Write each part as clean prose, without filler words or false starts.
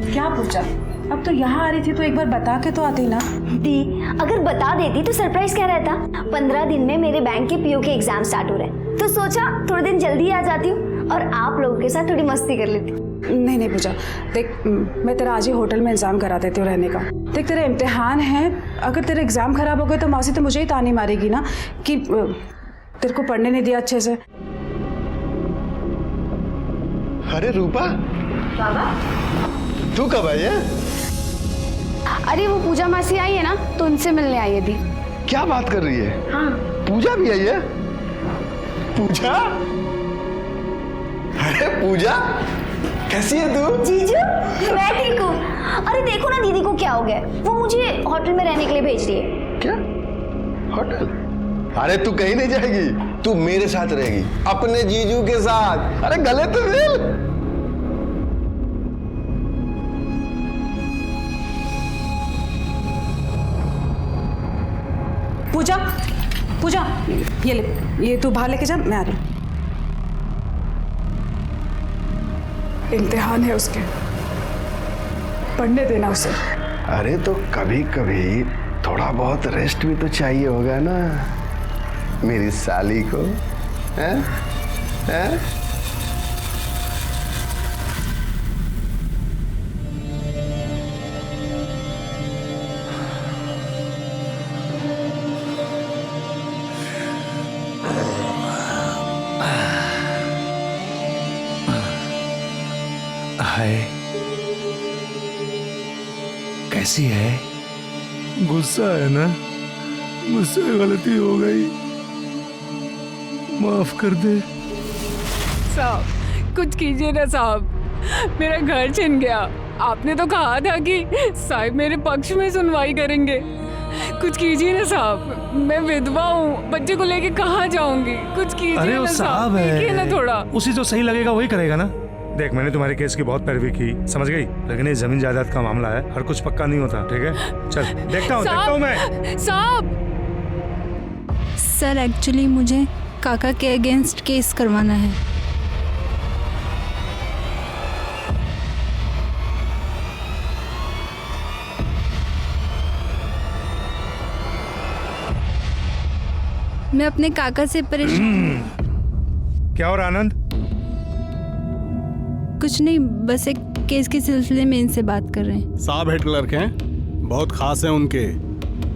क्या पूछा? अब तो यहाँ आ रही थी तो एक बार बता के तो आती ना। दी, अगर बता देती तो सरप्राइज क्या रहता। 15 दिन में मेरे बैंक के पीओ के एग्जाम स्टार्ट हो रहे हैं, तो सोचा थोड़े दिन जल्दी आ जाती हूँ और आप लोगों के साथ थोड़ी मस्ती कर लेती। नहीं नहीं पूजा, देख मैं तेरा आज ही होटल में इंतजाम करा देती हूँ रहने का। देख तेरा इम्तिहान है, अगर तेरे एग्जाम खराब हो गए तो मौसी तो मुझे ही तानी मारेगी ना कि तेरे को पढ़ने नहीं दिया अच्छे से। अरे रूपा, तू कब आई है? अरे वो पूजा मासी आई है ना, तो उनसे मिलने आई है दी। क्या बात कर रही है? हाँ। पूजा भी आई है? पूजा? अरे पूजा, कैसी है तू? जीजू, मैं ठीक हूँ। अरे देखो ना दीदी को क्या हो गया, वो मुझे होटल में रहने के लिए भेज रही है। क्या? होटल? अरे तू कहीं नहीं जाएगी, तू मेरे साथ रहेगी, अपने जीजू के साथ। अरे गले तो मिल। पूजा, पूजा ये ले, ये तू बाहर लेके जा, मैं आ रही हूँ। इम्तिहान है उसके, पढ़ने देना उसे। अरे तो कभी कभी थोड़ा बहुत रेस्ट भी तो चाहिए होगा ना मेरी साली को, हैं? हैं? हाय, कैसी है? गुस्सा है ना? मुझसे गलती हो गई, माफ कर दे। साहब कुछ कीजिए ना साहब, मेरा घर छिन गया। आपने तो कहा था कि साहब मेरे पक्ष में सुनवाई करेंगे। कुछ कीजिए ना साहब, मैं विधवा हूँ, बच्चे को लेके कहाँ जाऊंगी? कुछ कीजिए अरे ना वो साहब देखिए ना थोड़ा। उसी जो सही लगेगा वही करेगा ना। देख मैंने तुम्हारे केस की बहुत पैरवी की, समझ गई, लेकिन ये जमीन जायदाद का मामला है, हर कुछ पक्का नहीं होता, ठीक है? चल देखता हूँ मैं। साहब सर एक्चुअली मुझे काका के अगेंस्ट केस करवाना है। मैं अपने काका से परेशान। क्या और आनंद? कुछ नहीं, बस एक केस के सिलसिले में इनसे बात कर रहे हैं। साहब हेड क्लर्क हैं, बहुत खास हैं उनके।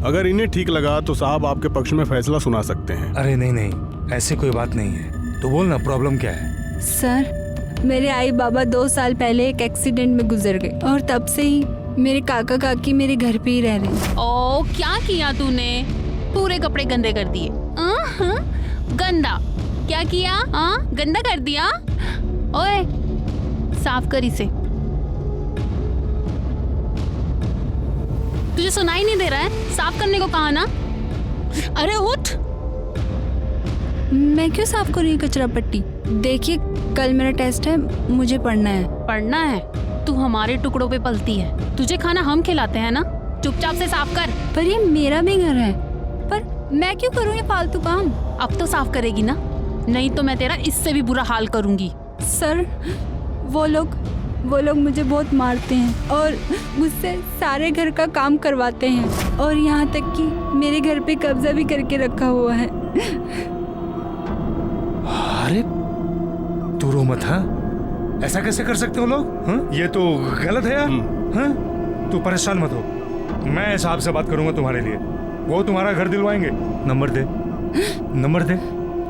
अगर इन्हें ठीक लगा तो साहब आपके पक्ष में फैसला सुना सकते हैं। अरे नहीं नहीं, ऐसी कोई बात नहीं है, तो बोल ना प्रॉब्लम क्या है? सर मेरे आई बाबा 2 साल पहले एक एक्सीडेंट में गुजर गए और तब से ही मेरे काका काकी मेरे घर पे ही रह रहे हैं। ओ क्या किया तूने? पूरे कपड़े गंदे कर दिए। गंदा क्या किया? गंदा कर दिया। ओए साफ कर इसे। तुझे सुनाई नहीं दे रहा है? साफ करने को कहा ना। अरे उठ। मैं क्यों साफ करूँ ये कचरा पट्टी? देखिए कल मेरा टेस्ट है, मुझे पढ़ना है। पढ़ना है? तू हमारे टुकड़ों पे पलती है, तुझे खाना हम खिलाते हैं ना। चुपचाप से साफ कर। पर ये मेरा भी घर है, पर मैं क्यों करूँ ये फालतू काम? अब तो साफ करेगी ना, नहीं तो मैं तेरा इससे भी बुरा हाल करूंगी। सर वो लोग मुझे बहुत मारते हैं और मुझसे सारे घर का काम करवाते हैं और यहाँ तक कि मेरे घर पे कब्जा भी करके रखा हुआ है। अरे तू रो मत। हाँ, ऐसा कैसे कर सकते हो लोग? हाँ? ये तो गलत है यार। हाँ? तू परेशान मत हो, मैं साहब से बात करूंगा तुम्हारे लिए, वो तुम्हारा घर दिलवाएंगे। नंबर दे, नंबर दे।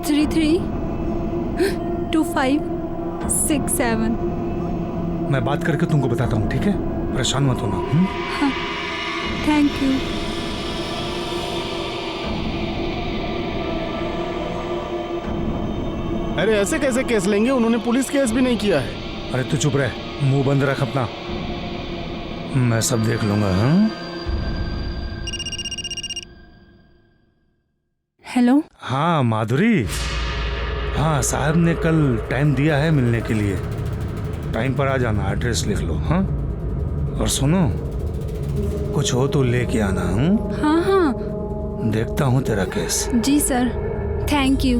332567। मैं बात करके तुमको बताता हूँ, ठीक है? परेशान मत होना। हाँ, थैंक यू। अरे ऐसे कैसे केस लेंगे? उन्होंने पुलिस केस भी नहीं किया है। अरे तू चुप रह, मुंह बंद रख अपना, मैं सब देख लूंगा। हाँ? हेलो। हाँ माधुरी, हाँ, साहब ने कल टाइम दिया है मिलने के लिए। टाइम पर आ जाना, एड्रेस लिख लो। हाँ, और सुनो, कुछ हो तो लेके आना। हूँ हाँ हाँ देखता हूँ तेरा केस। जी सर, थैंक यू।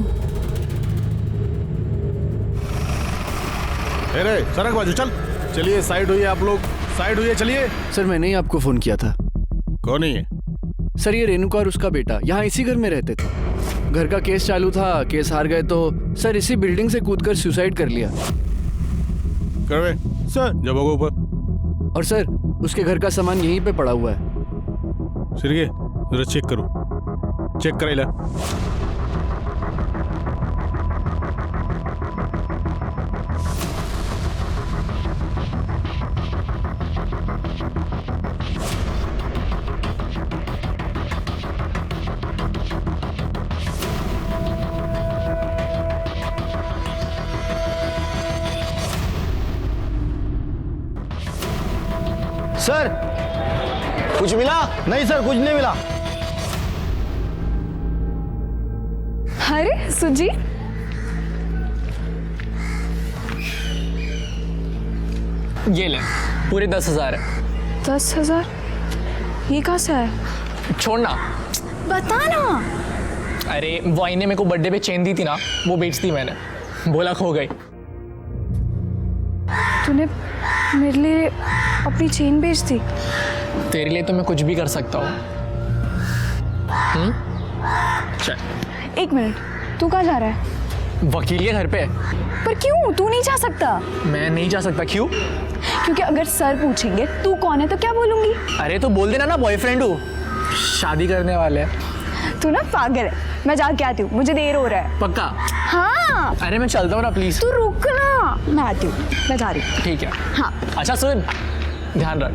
अरे सड़क बाजू चल। चलिए साइड हुई आप लोग, साइड हुई चलिए। सर मैंने ही आपको फोन किया था। कौन है ये? सर ये रेणुका और उसका बेटा यहाँ इसी घर में रहते थे। घर का केस चालू था, केस हार गए तो सर इसी बिल्डिंग से कूदकर सुसाइड कर लिया। करवे सर, जब होगा ऊपर। और सर उसके घर का सामान यहीं पे पड़ा हुआ है। सिरगे जरा चेक करो, चेक कराइला। सर कुछ मिला? नहीं सर, कुछ नहीं मिला। अरे सुजी, ये ले, पूरे 10,000 है। 10,000? ये कहाँ से है? छोड़ना। बता ना। अरे वो आईने मेरे को बर्थडे पे चेन दी थी ना, वो बेच दी मैंने, बोला खो गई। तूने मेरे लिए अपनी चेन बेच दी? तेरे लिए तो मैं कुछ भी कर सकता हूँ। चल। एक मिनट, तू कहाँ जा रहा है? वकील के घर पे। पर क्यों? तू नहीं जा सकता। मैं नहीं जा सकता। क्यों? क्योंकि अगर सर पूछेंगे तू कौन है तो क्या बोलूंगी? अरे तो बोल देना ना, बॉयफ्रेंड हूँ, शादी करने वाले हैं। तू ना पागल है। मैं जाके आती हूँ, मुझे देर हो रहा है। पक्का? हाँ। अरे मैं चलता हूँ ना, प्लीज। तू रुक ना, मैं आती हूँ, मैं जा रही हूँ। ठीक है। हाँ। अच्छा सुन, ध्यान रख।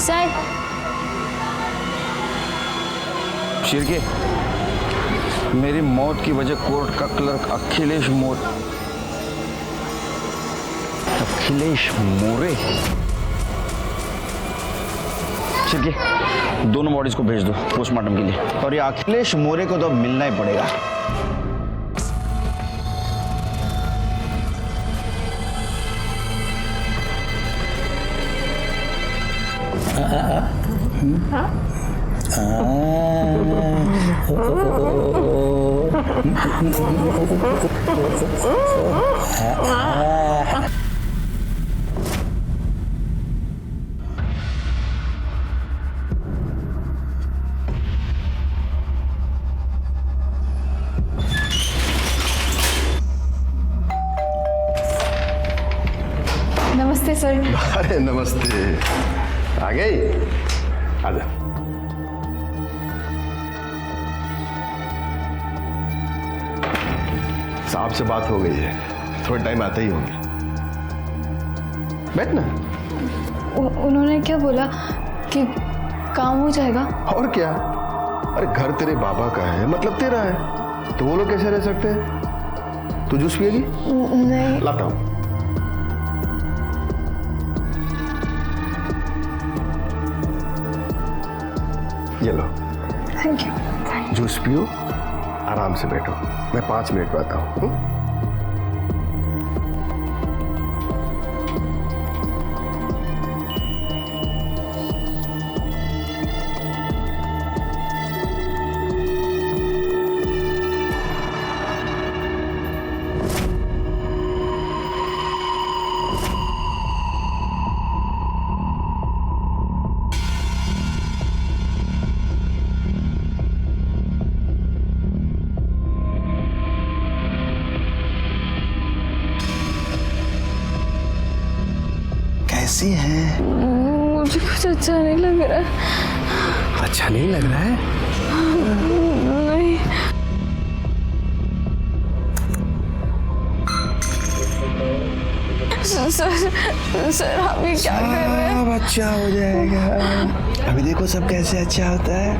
सर शिरके, मेरी मौत की वजह कोर्ट का क्लर्क अखिलेश मोरे। शिरके, दोनों बॉडीज को भेज दो पोस्टमार्टम के लिए। और ये अखिलेश मोरे को तो अब मिलना ही पड़ेगा। नमस्ते सर। अरे नमस्ते, आ गई? आजा। साहब से बात हो गई है, थोड़ा टाइम आते ही होंगे। बैठ ना। उन्होंने क्या बोला कि काम हो जाएगा? और क्या, अरे घर तेरे बाबा का है, मतलब तेरा है, तो वो लोग कैसे रह सकते हैं? तू जूस पिएगी? नहीं। लाता हूं। ये लो। Thank you. जूस पियो, आराम से बैठो, मैं 5 मिनट में आता हूँ। कैसी है? मुझे कुछ अच्छा नहीं लग रहा है। अच्छा नहीं लग रहा है? नहीं। सर हम ये क्या कर रहे हैं? सब अच्छा हो जाएगा, अभी देखो सब कैसे अच्छा होता है।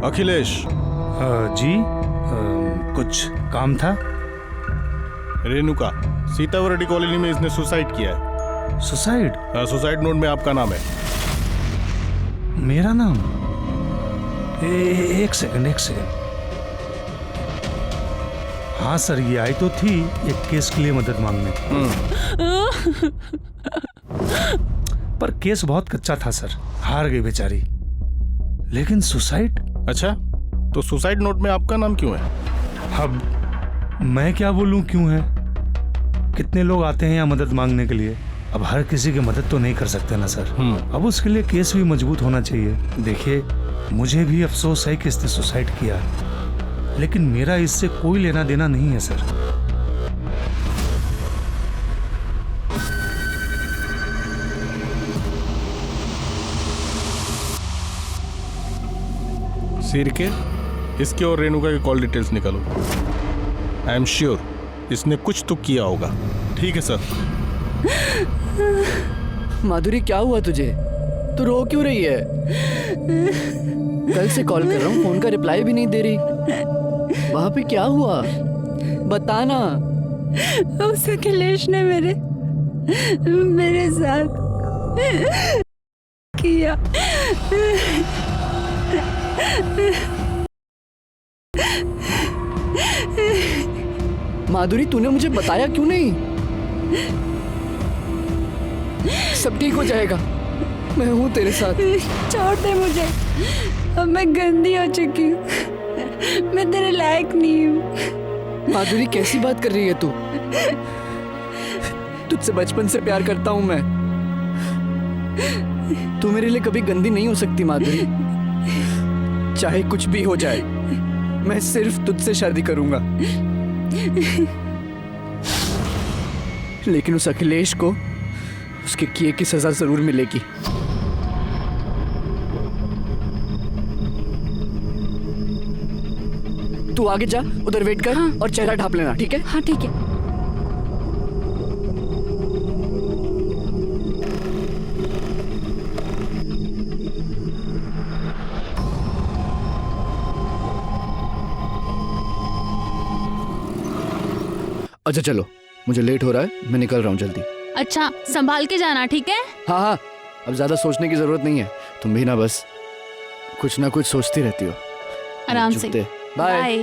अखिलेश। जी कुछ काम था? रेणुका, सीतावरडी कॉलोनी में इसने सुसाइड किया है। सुसाइड? सुसाइड नोट में आपका नाम है। मेरा नाम? एक सेकंड। हाँ सर, ये आई तो थी एक केस के लिए मदद मांगने। पर केस बहुत कच्चा था सर, हार गई बेचारी। लेकिन सुसाइड? अच्छा, तो सुसाइड नोट में आपका नाम क्यों है? अब मैं क्या बोलूं क्यों है? कितने लोग आते हैं यहाँ मदद मांगने के लिए, अब हर किसी की मदद तो नहीं कर सकते ना सर। अब उसके लिए केस भी मजबूत होना चाहिए। देखिए, मुझे भी अफसोस है कि इसने सुसाइड किया, लेकिन मेरा इससे कोई लेना देना नहीं है सर। सिरके, इसके और रेणुका के कॉल डिटेल्स निकालो। आई एम श्योर इसने कुछ तो किया होगा। ठीक है सर। माधुरी, क्या हुआ तुझे? तू रो क्यों रही है? कल से कॉल कर रहा हूँ, फोन का रिप्लाई भी नहीं दे रही। वहां पे क्या हुआ? बताना। उस अखिलेश ने मेरे साथ किया। माधुरी, तूने मुझे बताया क्यों नहीं? सब ठीक हो जाएगा, मैं हूं तेरे साथ। छोड़ दे मुझे, अब मैं गंदी हो चुकी हूँ, मैं तेरे लायक नहीं हूँ। माधुरी, कैसी बात कर रही है तू? तुझसे बचपन से प्यार करता हूं मैं। तू मेरे लिए कभी गंदी नहीं हो सकती माधुरी। चाहे कुछ भी हो जाए, मैं सिर्फ तुझसे शादी करूंगा। लेकिन उस अखिलेश को उसके किए की सजा जरूर मिलेगी। तू आगे जा, उधर वेट कर। हाँ। और चेहरा ढांप लेना, ठीक है? हाँ ठीक है। अच्छा चलो, मुझे लेट हो रहा है, मैं निकल रहा हूँ जल्दी। अच्छा, संभाल के जाना, ठीक है? हाँ, अब ज्यादा सोचने की जरूरत नहीं है। तुम भी ना बस कुछ ना कुछ सोचती रहती हो। आराम से। बाय।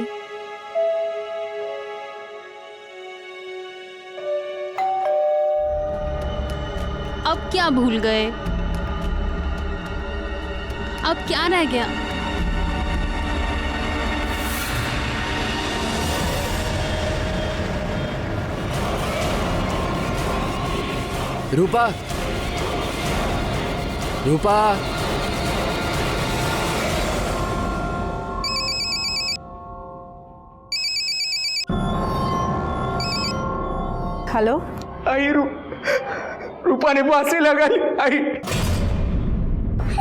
अब क्या भूल गए? अब क्या रह गया? रूपा, रूपा, हेलो। आई रूपा ने फांसी लगाई। आई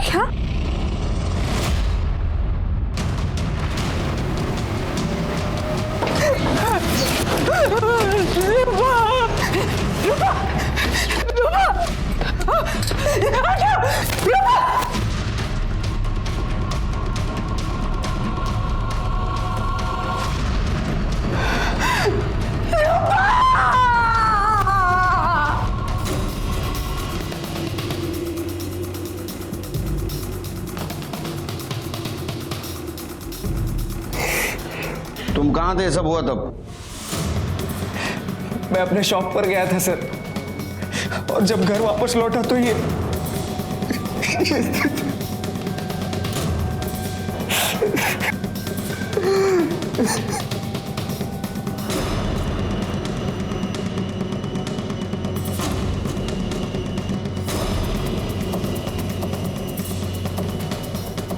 क्या? तुम कहाँ थे सब हुआ तब? मैं अपने शॉप पर गया था सर, और जब घर वापस लौटा तो ये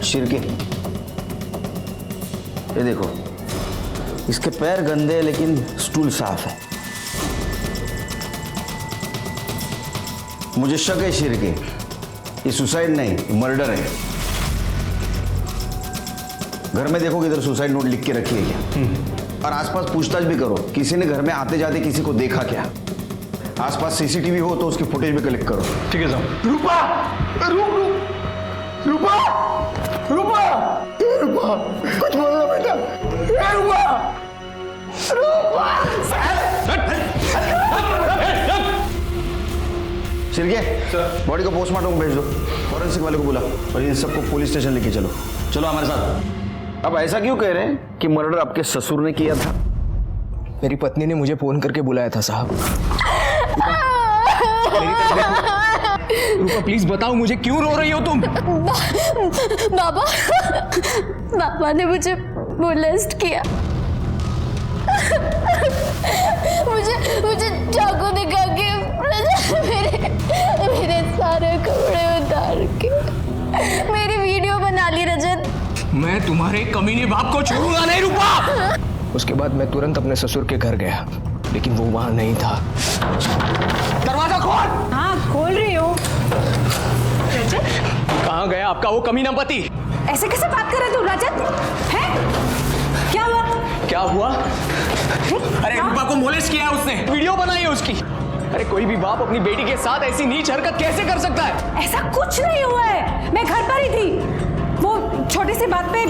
शिरके, ये देखो, इसके पैर गंदे हैं लेकिन स्टूल साफ है। मुझे शक है शिरके, ये सुसाइड नहीं मर्डर है। घर में देखो किधर सुसाइड नोट लिख के रखी है क्या? और आसपास पूछताछ भी करो, किसी ने घर में आते जाते किसी को देखा क्या? आसपास सीसीटीवी हो तो उसकी फुटेज भी कलेक्ट करो। ठीक है साहब। रूपा, रूपा, रूपा, रूपा, रूपा। सिरके बॉडी को पोस्टमार्टम को भेज दो, फॉरेंसिक वाले को बुला और इन सबको पुलिस स्टेशन लेके चलो। चलो हमारे साथ। अब ऐसा क्यों कह रहे हैं कि मर्डर आपके ससुर ने किया था? मेरी पत्नी ने मुझे फोन करके बुलाया था साहब। रूपा प्लीज बताओ मुझे, क्यों रो रही हो तुम? बाबा ने मुझे मोलेस्ट किया। मुझे चाकू दिखा के मेरे सारे कपड़े उतार के मेरी वीडियो बना ली रजत। मैं तुम्हारे कमीने बाप को छोड़ूंगा नहीं रूपा। उसके बाद मैं तुरंत अपने ससुर के घर गया, लेकिन वो वहां नहीं था। दरवाजा खोल। हाँ खोल रही हूँ। कहाँ गया आपका वो कमीना पति? ऐसे कैसे बात कर रहे तू रजत? है क्या हुआ? क्या हुआ? अरे रूपा को मोलेस्ट किया है उसने, वीडियो बनाई है उसकी। अरे कोई भी बाप अपनी बेटी के साथ ऐसी नीच हरकत कैसे कर सकता है? ऐसा कुछ नहीं हुआ है, मैं घर पर ही थी। वो छोटी सी बात पे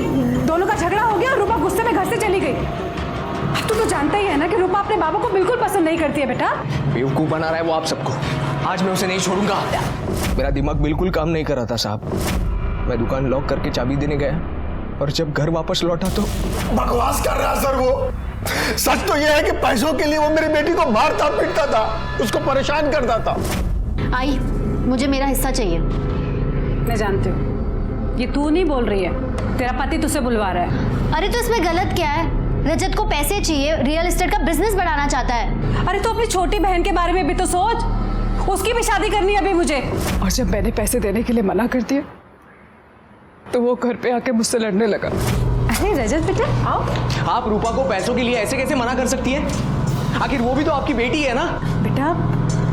दोनों का झगड़ा हो गया और रूपा गुस्से में घर से चली गई। अब तू तो जानता ही है ना कि रूपा अपने बाबा को बिल्कुल पसंद नहीं करती है बेटा। बेवकूफ बना रहा है वो आप सबको। आज मैं उसे नहीं छोड़ूंगा। मेरा दिमाग बिल्कुल काम नहीं कर रहा था साहब। मैं दुकान लॉक करके चाबी देने गया और जब घर वापस लौटा तो बकवास कर रहा सर वो। सच तो यह है कि पैसों के लिए वो मेरी बेटी को मारता पीटता था, उसको परेशान करता था। आई, मुझे मेरा हिस्सा चाहिए। मैं जानती हूँ ये तू नहीं बोल रही है, तेरा पति तुझसे बुलवा रहा है। अरे तो इसमें गलत क्या है? रजत को पैसे चाहिए, रियल एस्टेट का बिजनेस बढ़ाना चाहता है। अरे तो अपनी छोटी बहन के बारे में भी तो सोच, उसकी भी शादी करनी है अभी मुझे। और जब मैंने पैसे देने के लिए मना कर दिया तो वो घर पे आके मुझसे लड़ने लगा। अरे रजत बेटा आओ। आप रूपा को पैसों के लिए ऐसे कैसे मना कर सकती है? आखिर वो भी तो आपकी बेटी है ना। बेटा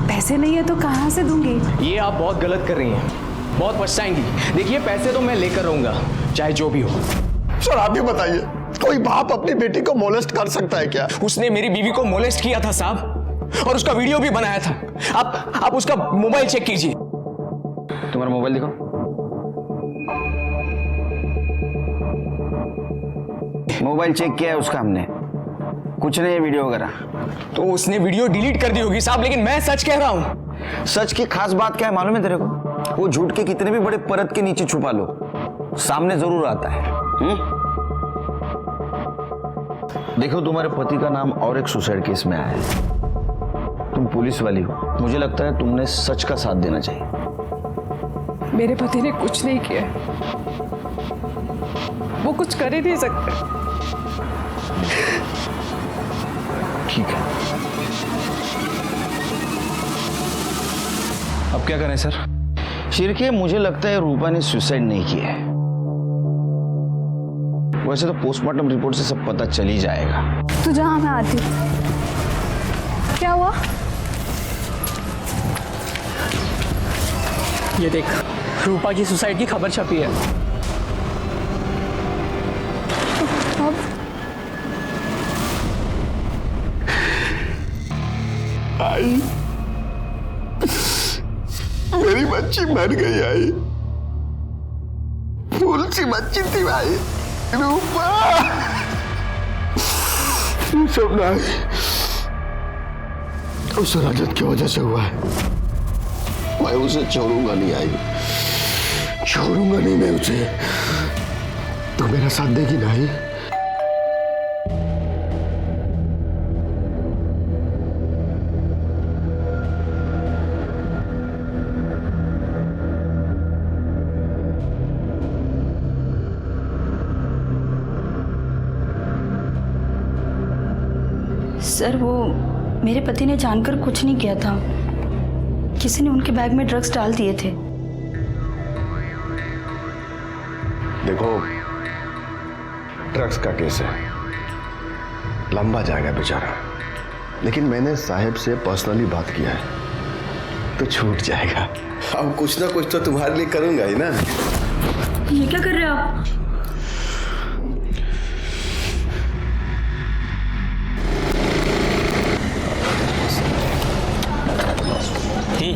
पैसे नहीं है तो कहाँ से दूंगी? ये आप बहुत गलत कर रही हैं, बहुत पछताएंगी। देखिए पैसे तो मैं लेकर रहूंगा चाहे जो भी हो। सर आप ही बताइए, कोई बाप अपनी बेटी को मोलेस्ट कर सकता है क्या? उसने मेरी बीवी को मोलेस्ट किया था साहब, और उसका वीडियो भी बनाया था। आप उसका मोबाइल चेक कीजिए। तुम्हारा मोबाइल दिखाओ। मोबाइल चेक किया है उसका हमने, कुछ नहीं है वीडियो वगैरह। तो उसने वीडियो डिलीट कर दी होगी साहब, लेकिन मैं सच कह रहा हूं। सच की खास बात क्या है मालूम है तेरे को? वो झूठ के कितने भी बड़े परत के नीचे छुपा लो, सामने जरूर आता है। देखो तुम्हारे पति का नाम और एक सुसाइड केस में आया है। तुम पुलिस वाली हो, मुझे लगता है तुमने सच का साथ देना चाहिए। मेरे पति ने कुछ नहीं किया, वो कुछ कर ही नहीं सकते। ठीक है, अब क्या करें सर? शिरके मुझे लगता है रूपा ने सुसाइड नहीं किया है। वैसे तो पोस्टमार्टम रिपोर्ट से सब पता चल ही जाएगा। तू जहाँ मैं आती हूँ। क्या हुआ? ये देख, रूपा की सुसाइड की खबर छपी है। आई, मेरी बच्ची मर गई। आई फूल सी बच्ची थी भाई, रूपा। सब ना उस रजत की वजह से हुआ है। मैं उसे छोड़ूंगा नहीं। आई छोड़ूंगा नहीं मैं उसे। तो मेरा साथ देगी ना? आई सर वो मेरे पति ने जानकर कुछ नहीं किया था, किसी ने उनके बैग में ड्रग्स डाल दिए थे। देखो ड्रग्स का केस है, लंबा जाएगा बेचारा, लेकिन मैंने साहब से पर्सनली बात किया है तो छूट जाएगा। अब कुछ ना कुछ तो तुम्हारे लिए करूंगा ही ना। ये क्या कर रहे हो आप?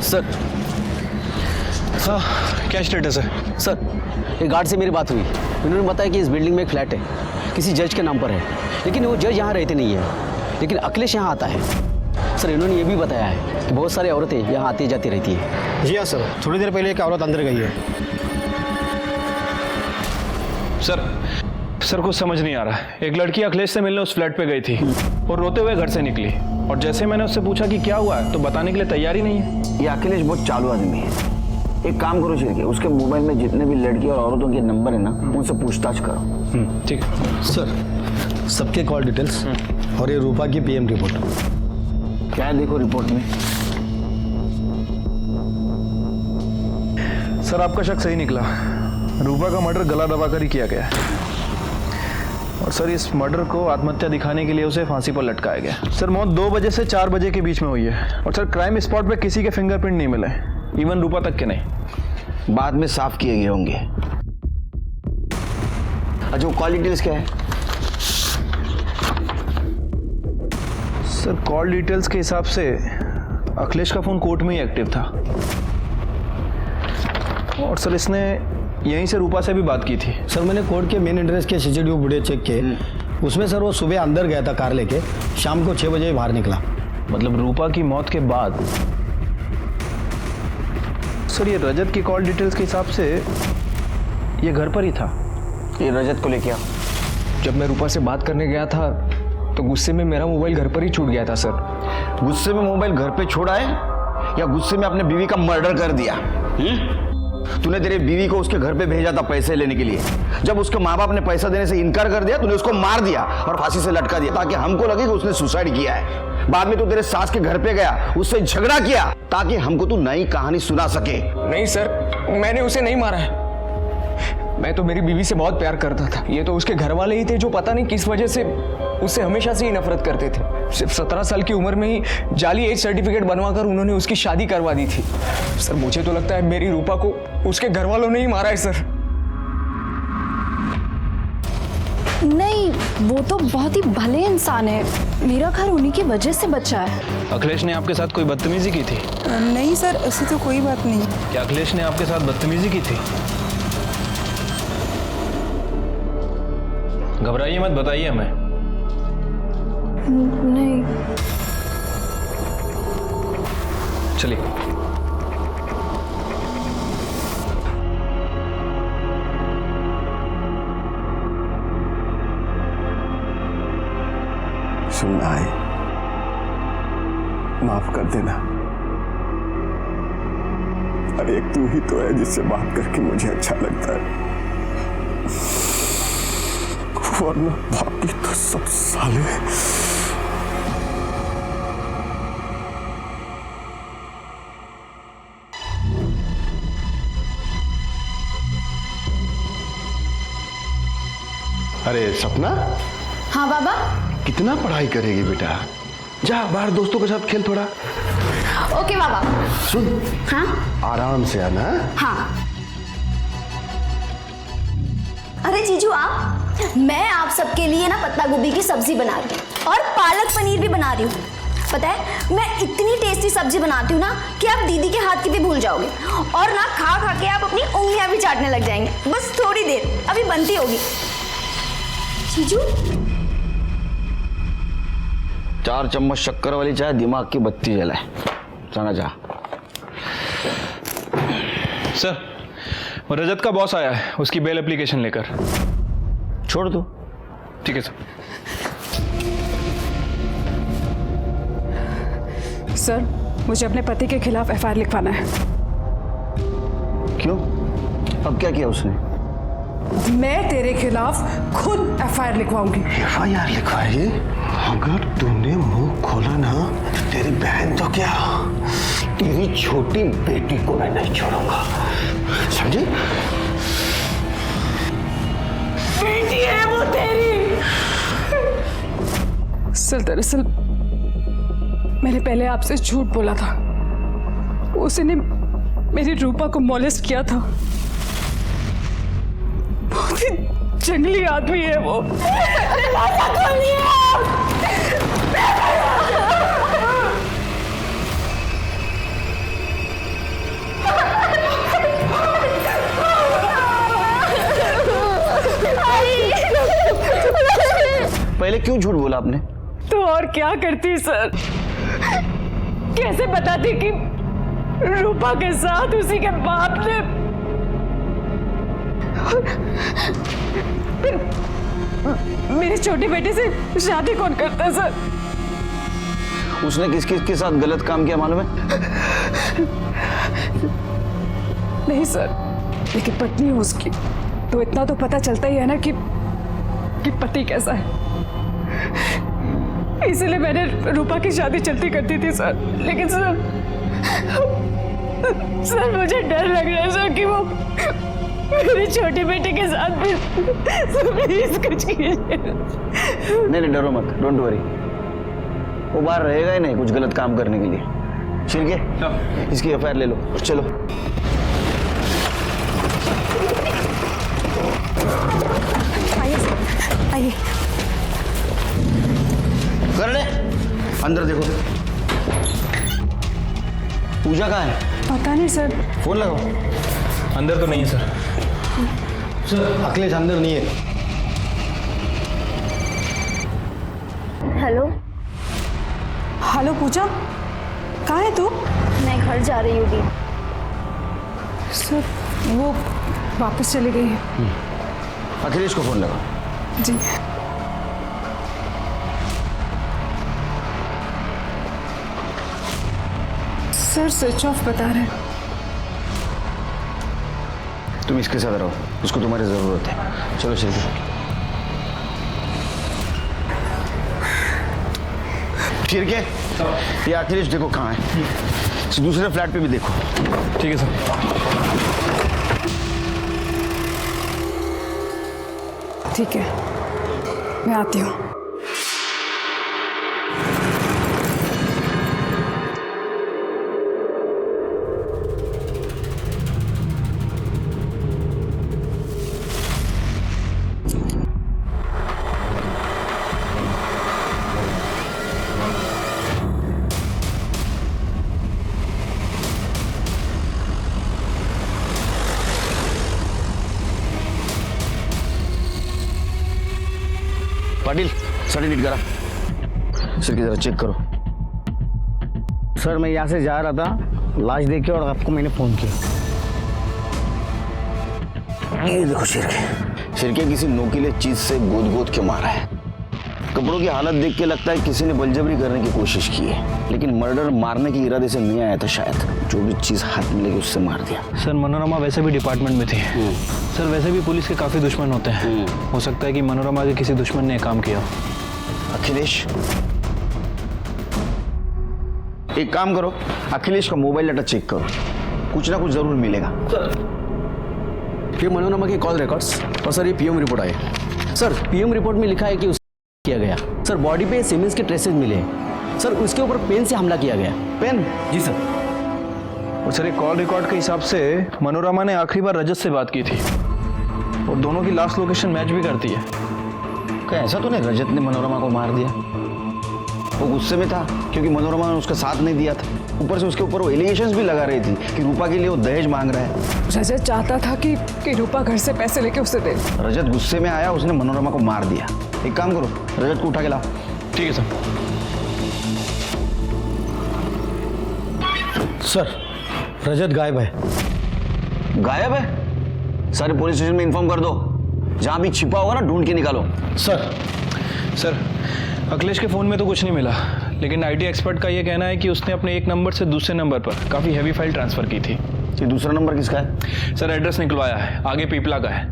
सर क्या स्टेटस है? सर ये गार्ड से मेरी बात हुई, उन्होंने बताया कि इस बिल्डिंग में एक फ्लैट है, किसी जज के नाम पर है, लेकिन वो जज यहाँ रहते नहीं है, लेकिन अखिलेश यहाँ आता है। सर इन्होंने ये भी बताया है कि बहुत सारी औरतें यहाँ आती जाती रहती है। जी हाँ सर, थोड़ी देर पहले एक औरत अंदर गई है। सर कुछ समझ नहीं आ रहा है। एक लड़की अखिलेश से मिलने उस फ्लैट पे गई थी और रोते हुए घर से निकली, और जैसे मैंने उससे पूछा कि क्या हुआ है तो बताने के लिए तैयार ही नहीं है। ये अखिलेश बहुत चालू आदमी है। एक काम करो शिरके, उसके मोबाइल में जितने भी लड़की और औरतों के नंबर है ना, उनसे पूछताछ करो। ठीक है सर, सबके कॉल डिटेल्स और ये रूपा की पीएम रिपोर्ट। क्या है देखो रिपोर्ट में? सर आपका शक सही निकला। रूपा का मर्डर गला दबाकर ही किया गया है, और सर इस मर्डर को आत्महत्या दिखाने के लिए उसे फांसी पर लटकाया गया। सर मौत 2 बजे से 4 बजे के बीच में हुई है, और सर क्राइम स्पॉट पे किसी के फिंगरप्रिंट नहीं मिले, इवन रूपा तक के नहीं। बाद में साफ किए गए होंगे। अच्छा वो कॉल डिटेल्स क्या है? सर कॉल डिटेल्स के हिसाब से अखिलेश का फोन कोर्ट में ही एक्टिव था, और सर इसने यहीं से रूपा से भी बात की थी। सर मैंने कोर्ट के मेन एंट्रेंस के सीसीटीवी फुटेज चेक किए, उसमें सर वो सुबह अंदर गया था कार लेके, शाम को 6 बजे बाहर निकला। मतलब रूपा की मौत के बाद। सर ये रजत की कॉल डिटेल्स के हिसाब से ये घर पर ही था। ये रजत को लेके आओ। जब मैं रूपा से बात करने गया था तो गुस्से में मेरा मोबाइल घर पर ही छूट गया था सर। गुस्से में मोबाइल घर पे छोड़ा है या गुस्से में अपने बीवी का मर्डर कर दिया? तूने तेरे बीवी को उसके घर पे भेजा था पैसे लेने के लिए। जब उसके माँ बाप ने पैसा देने से इनकार कर दिया, तूने उसको मार दिया और फांसी से लटका दिया, ताकि हमको लगे कि उसने सुसाइड किया है। बाद में तू तेरे सास के घर पे गया, उससे झगड़ा किया, ताकि हमको तू नई कहानी सुना सके। नहीं सर, मैंने उसे नहीं मारा है। मैं तो मेरी बीवी से बहुत प्यार करता था। ये तो उसके घर वाले ही थे जो पता नहीं किस वजह से उससे हमेशा से ही नफरत करते थे। सिर्फ 17 साल की उम्र में ही जाली एज सर्टिफिकेट बनवाकर उन्होंने उसकी शादी करवा दी थी। सर मुझे तो लगता है मेरी रूपा को उसके घर वालों ने ही मारा है सर। नहीं, वो तो बहुत ही भले इंसान है। मेरा घर उन्हीं की वजह से बचा है। अखिलेश ने आपके साथ कोई बदतमीजी की थी? नहीं सर, ऐसी तो कोई बात नहीं। क्या अखिलेश ने आपके साथ बदतमीजी की थी? घबराइए मत, बताइए हमें। नहीं। चलिए। सुनना है, माफ कर देना। अरे एक तू ही तो है जिससे बात करके मुझे अच्छा लगता है, वरना बाकी तो सब साले। अरे सपना। हाँ बाबा। कितना पढ़ाई करेगी बेटा? जा बाहर दोस्तों के साथ खेल थोड़ा। ओके बाबा। सुन। हाँ। आराम से आना। हाँ। अरे जीजू आप, मैं आप सबके लिए ना पत्ता गोभी की सब्जी बना रही हूँ और पालक पनीर भी बना रही हूँ। पता है मैं इतनी टेस्टी सब्जी बनाती हूँ ना कि आप दीदी के हाथ की भी भूल जाओगे, और ना खा खा के आप अपनी उंगलियां भी चाटने लग जाएंगे। बस थोड़ी देर, अभी बनती होगी। जीजू 4 चम्मच शक्कर वाली चाय दिमाग की बत्ती जलाए। जाना जा। सर रजत का बॉस आया है, उसकी बेल एप्लीकेशन लेकर। छोड़ दो। ठीक है सर। सर मुझे अपने पति के खिलाफ एफआईआर लिखवाना है। क्यों? अब क्या किया उसने? मैं तेरे खिलाफ खुद एफआईआर लिखवाऊंगी। एफआईआर लिखवाएगी? अगर तूने मुंह खोला ना, तेरी बहन तो क्या, तेरी छोटी बेटी को मैं नहीं छोड़ूंगा, समझे? बेटी है वो तेरी। सर दरअसल मैंने पहले आपसे झूठ बोला था। उसने मेरी रूपा को मॉलेस्ट किया था। बहुत ही जंगली आदमी है वो। पहले क्यों झूठ बोला आपने? तो और क्या करती सर? कैसे बताती कि रूपा के साथ उसी के बाप ने मेरे छोटे बेटे से शादी कौन करता है सर? उसने किस किस के साथ गलत काम किया मालूम है? नहीं सर, लेकिन पत्नी है उसकी, तो इतना तो पता चलता ही है ना कि पति कैसा है। इसलिए मैंने रूपा की शादी चलती करती थी सर। लेकिन सर मुझे डर लग रहा है सर कि वो मेरे छोटे बेटे के साथ भी। प्लीज कुछ कीजिए। नहीं डरो मत, डोंट वरी। वो बाहर रहेगा ही नहीं कुछ गलत काम करने के लिए। छिड़के इसकी एफआईआर ले लो, चलो। आइए कर ले, अंदर देखो। पूजा कहाँ है? पता नहीं सर। फोन लगाओ। अंदर तो नहीं है सर। सर अखिलेश अंदर नहीं है। हेलो हेलो पूजा, कहाँ है तू? मैं घर जा रही हूँ दी। सर वो वापस चली गई है। अखिलेश को फोन लगाओ। जी सर स्विच ऑफ बता रहे हैं। तुम इसके साथ रहो, उसको तुम्हारी जरूरत है। चलो छिड़के। छिड़के ये अखिलेश देखो कहाँ है। दूसरे फ्लैट पे भी देखो। ठीक है सर। ठीक है, मैं आती हूँ। पाटिल साड़ी नीट करा। छिड़के जरा चेक करो। सर मैं यहाँ से जा रहा था, लाश देख के और आपको मैंने फोन किया। ये देखो छिड़के किसी नोकीले चीज से गोद गोद के मारा है। कपड़ों की हालत देख के लगता है किसी ने बलजबरी करने की कोशिश की है, लेकिन मर्डर मारने की इरादे से नहीं आया था शायद। जो भी चीज हाथ में लेके उससे मार दिया। सर मनोरमा वैसे भी डिपार्टमेंट में थी। सर वैसे भी पुलिस के काफी दुश्मन होते हैं। हो सकता है कि मनोरमा के किसी दुश्मन ने काम किया। अखिलेश एक काम करो, अखिलेश का मोबाइल डाटा चेक करो, कुछ ना कुछ जरूर मिलेगा। ये मनोरमा के कॉल रिकॉर्ड्स और सर ये पीएम रिपोर्ट आई। सर पीएम रिपोर्ट में लिखा है कि किया गया। सर बॉडी पे सीमेंस के ट्रेसेस मिले हैं। सर उसके ऊपर पेन से हमला किया गया। पेन? जी सर। और सर एक कॉल रिकॉर्ड के हिसाब से मनोरमा ने आखिरी बार रजत से बात की थी और दोनों की लास्ट लोकेशन मैच भी करती है। क्या ऐसा तो नहीं रजत ने मनोरमा को मार दिया? वो गुस्से में था क्योंकि मनोरमा ने उसका साथ नहीं दिया था। ऊपर से उसके ऊपर वो एलिगेशंस भी लगा रही थी कि रूपा के लिए वो दहेज मांग रहा है। रजत चाहता था कि रूपा घर से पैसे लेके उसे दे। रजत गुस्से में आया, उसने मनोरमा को मार दिया। एक काम करो, रजत को उठा के लाओ। ठीक है सर। सर रजत गायब है। गायब है? सारे पुलिस स्टेशन में इन्फॉर्म कर दो, जहां भी छिपा होगा ना ढूंढ के निकालो। सर अखिलेश के फोन में तो कुछ नहीं मिला, लेकिन आईटी एक्सपर्ट का ये कहना है कि उसने अपने एक नंबर से दूसरे नंबर पर काफी हैवी फाइल ट्रांसफर की थी। ये दूसरा नंबर किसका है? सर एड्रेस निकलवाया है, आगे पीपला का है।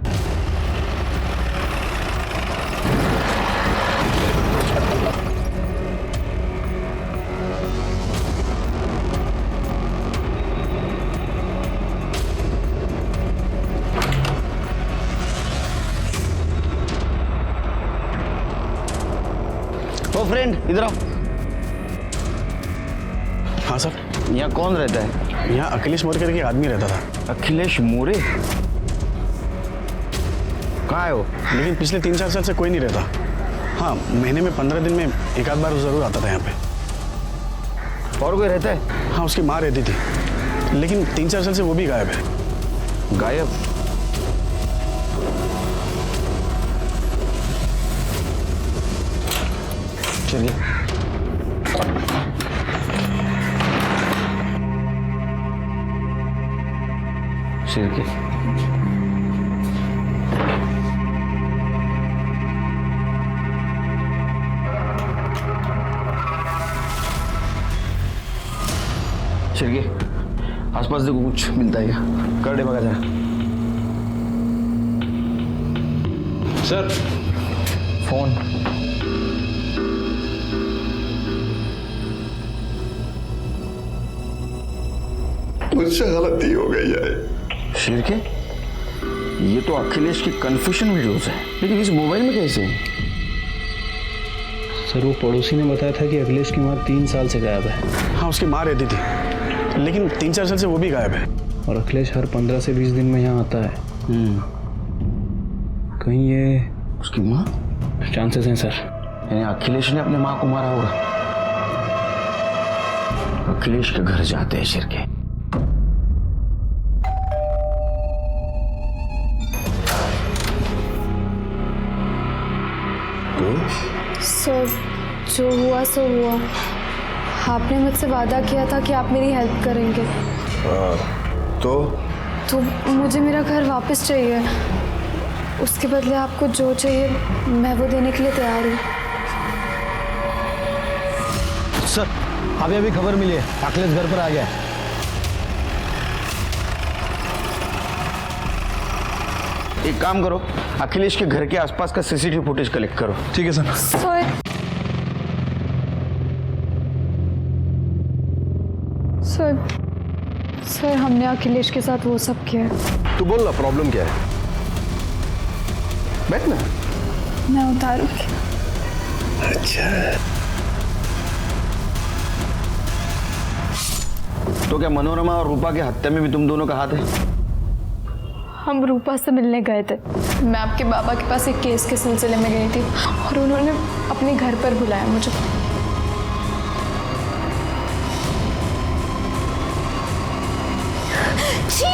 ओ फ्रेंड इधर आओ। हाँ सर। यहाँ कौन रहता है? यहाँ अखिलेश मोरे करके एक आदमी रहता था। अखिलेश मोरे? कहाँ है वो? लेकिन पिछले 3-4 साल से कोई नहीं रहता। हाँ महीने में 15 दिन में एक आध बार वो जरूर आता था यहाँ पे। और कोई रहता है? हाँ उसकी माँ रहती थी, लेकिन 3-4 साल से वो भी गायब है। गायब? चलिए। शिरके, शिरके, आसपास देखो कुछ मिलता है क्या? कर दे बगा जरा। Sir phone. मुझसे गलती हो गई है। शिरके, ये तो अखिलेश की कन्फ्यूजन वीडियोस है, लेकिन इस मोबाइल में कैसे? सर वो पड़ोसी ने बताया था कि अखिलेश की माँ 3 साल से गायब है। हाँ, उसकी माँ रहती थी, लेकिन 3-4 साल से वो भी गायब है। और अखिलेश हर 15 से 20 दिन में यहाँ आता है। कहीं ये उसकी माँ? चांसेस हैं सर। यानी अखिलेश ने अपने माँ को मारा होगा। अखिलेश के घर जाते हैं शिरके। सर, जो हुआ सो हुआ। आपने मुझसे वादा किया था कि आप मेरी हेल्प करेंगे। तो मुझे मेरा घर वापस चाहिए। उसके बदले आपको जो चाहिए मैं वो देने के लिए तैयार हूँ। सर अभी अभी खबर मिली है, अखिलेश घर पर आ गया है। एक काम करो, अखिलेश के घर के आसपास का सीसीटीवी फुटेज कलेक्ट करो। ठीक है सर। सर हमने अखिलेश के साथ वो सब किया है। तू बोल ना, प्रॉब्लम क्या है? बैठ ना। मैं उतारूंगी। अच्छा, तो क्या मनोरमा और रूपा की हत्या में भी तुम दोनों का हाथ है? हम रूपा से मिलने गए थे। मैं आपके बाबा के पास एक केस के सिलसिले में गई थी और उन्होंने अपने घर पर बुलाया मुझे। छी!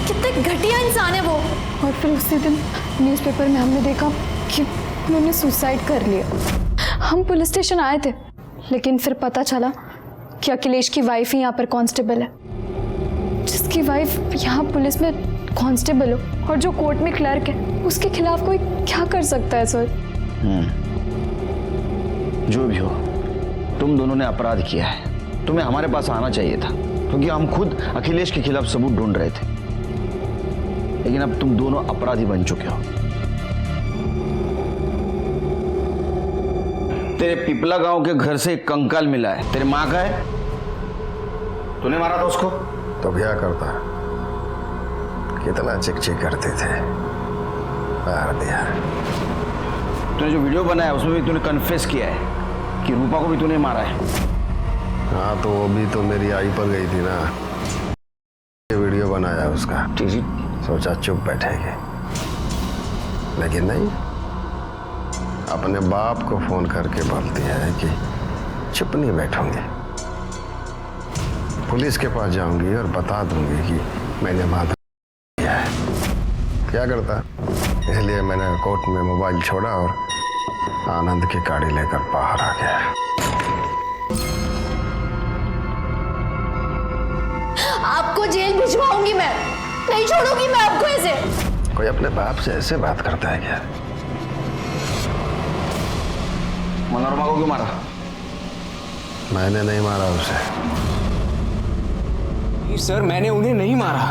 कितने घटिया इंसान है वो। और फिर उसी दिन न्यूज़पेपर में हमने देखा कि उन्होंने सुसाइड कर लिया। हम पुलिस स्टेशन आए थे, लेकिन फिर पता चला कि अखिलेश की वाइफ ही यहाँ पर कांस्टेबल है। जिसकी वाइफ यहाँ पुलिस में कांस्टेबल हो और जो कोर्ट में क्लर्क है, उसके खिलाफ कोई क्या कर सकता है सर? जो भी हो, तुम दोनों ने अपराध किया है। तुम्हें हमारे पास आना चाहिए था, क्योंकि हम खुद अखिलेश के खिलाफ सबूत ढूंढ रहे थे। लेकिन अब तुम दोनों अपराधी बन चुके हो। तेरे पिपला गांव के घर से एक कंकाल मिला है, तेरे माँ का है। तूने मारा था उसको? तो क्या करता, कितना चिक करते थे, मार दिया। तूने जो वीडियो बनाया उसमें भी तूने कन्फेस किया है कि रूपा को भी तूने मारा है। हाँ, तो वो भी तो मेरी आई पर गई थी ना, ये वीडियो बनाया उसका। सोचा चुप बैठेगी, लेकिन नहीं, अपने बाप को फोन करके बोलती है कि चुप नहीं बैठूंगी, पुलिस के पास जाऊंगी और बता दूंगी कि मैंने वादा किया है। क्या करता, इसलिए मैंने कोर्ट में मोबाइल छोड़ा और आनंद की गाड़ी लेकर बाहर आ गया। आपको जेल भिजवाऊंगी मैं, नहीं छोड़ूंगी मैं आपको ऐसे। कोई अपने बाप से ऐसे बात करता है क्या? मनोरमा को क्यों मारा? मैंने नहीं मारा उसे। सर, मैंने उन्हें नहीं मारा।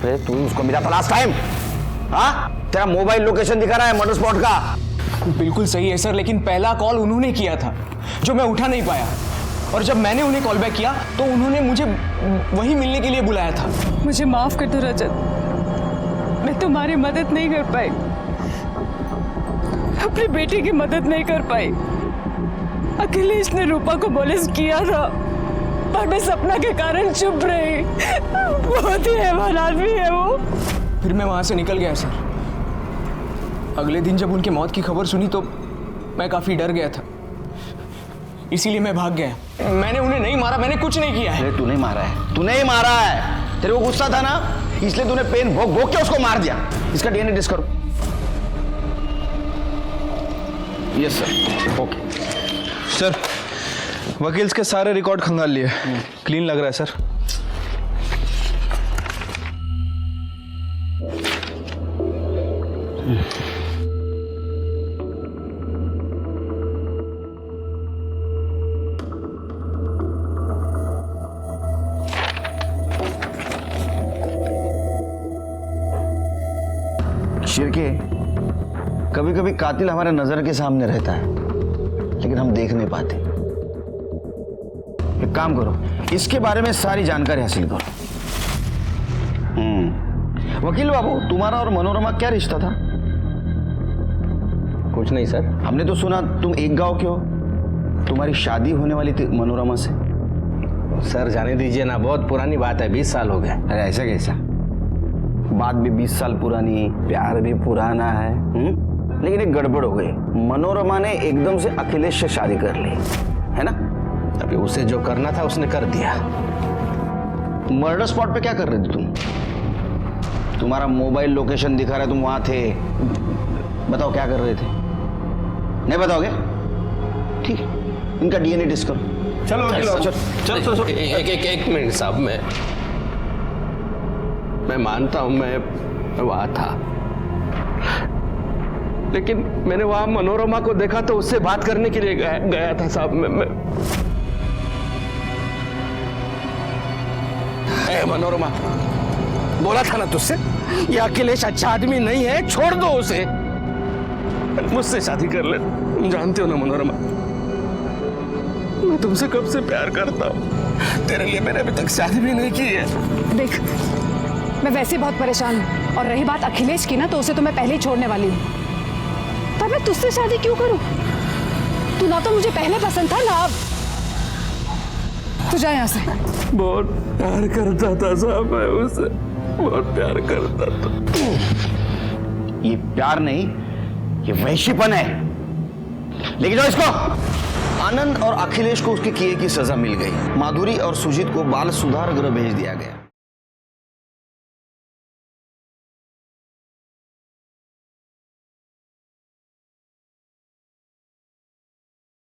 अरे तू उसको मिला था लास्ट टाइम? हाँ, तेरा मोबाइल लोकेशन दिखा रहा है मर्डर स्पॉट का। बिल्कुल सही है सर, लेकिन पहला कॉल उन्होंने किया था जो मैं उठा नहीं पाया, और जब मैंने उन्हें कॉल बैक किया तो उन्होंने मुझे वहीं मिलने के लिए बुलाया था। मुझे माफ कर दो रजत, मैं तुम्हारी मदद नहीं कर पाई, अपनी बेटी की मदद नहीं कर पाई। अखिलेश ने रूपा को पुलिस किया था, पर मैं सपना के कारण चुप रही। बहुत ही हैवान आदमी है वो। फिर मैं वहां से निकल गया सर। अगले दिन जब उनकी मौत की खबर सुनी तो मैं काफी डर गया था, इसीलिए मैं भाग गया। मैंने उन्हें नहीं मारा, मैंने कुछ नहीं किया है। तूने मारा है, तूने ही मारा है। तेरे को गुस्सा था ना, इसलिए तूने पेन भोग भोग के उसको मार दिया। इसका डीएनए टेस्ट करो। Yes sir, okay sir. वकील के सारे रिकॉर्ड खंगाल लिए, क्लीन लग रहा है सर। शिरके, कभी कभी कातिल हमारे नजर के सामने रहता है लेकिन हम देख नहीं पाते। एक काम करो, इसके बारे में सारी जानकारी हासिल करो। वकील बाबू, तुम्हारा और मनोरमा क्या रिश्ता था? कुछ नहीं सर। हमने तो सुना तुम एक गांव के हो, तुम्हारी शादी होने वाली थी मनोरमा से। सर जाने दीजिए ना, बहुत पुरानी बात है, 20 साल हो गए। अरे ऐसा कैसा? बात भी 20 साल पुरानी, प्यार भी पुराना है। लेकिन एक गड़बड़ हो गई, मनोरमा ने एकदम से अखिलेश से शादी कर ली, है ना? अभी उसे जो करना था उसने कर दिया। मर्डर स्पॉट पे क्या कर रहे थे तुम? तुम्हारा मोबाइल लोकेशन दिखा रहा है, तुम वहां थे। बताओ क्या कर रहे थे? नहीं बताओगे? ठीक, इनका डीएनए टेस्ट करो। चलो चलो एक मिनट साहब, मैं मानता हूं मैं वहां था, लेकिन मैंने वहां मनोरमा को देखा तो उससे बात करने के लिए गया था साहब। मैं मनोरमा, बोला था ना तुझसे, ये अखिलेश अच्छा आदमी नहीं है, छोड़ दो उसे, मुझसे शादी कर ले। तुम जानते हो ना मनोरमा, मैं तुमसे कब से प्यार करता हूँ। तेरे लिए मैंने अभी तक शादी भी नहीं की है। देख, मैं वैसे बहुत परेशान हूँ, और रही बात अखिलेश की ना, तो उसे तो मैं पहले ही छोड़ने वाली हूँ। पर मैं तुझसे शादी क्यों करूँ? तू ना तो मुझे पहले पसंद था ना अब। तू जा यहाँ से। बहुत प्यार करता था साहब मैं उससे, बहुत प्यार करता था। ये प्यार नहीं, ये वैश्यपन है। लेकिन जो इसको आनंद और अखिलेश को उसके किए की सजा मिल गई। माधुरी और सुजीत को बाल सुधार गृह भेज दिया गया।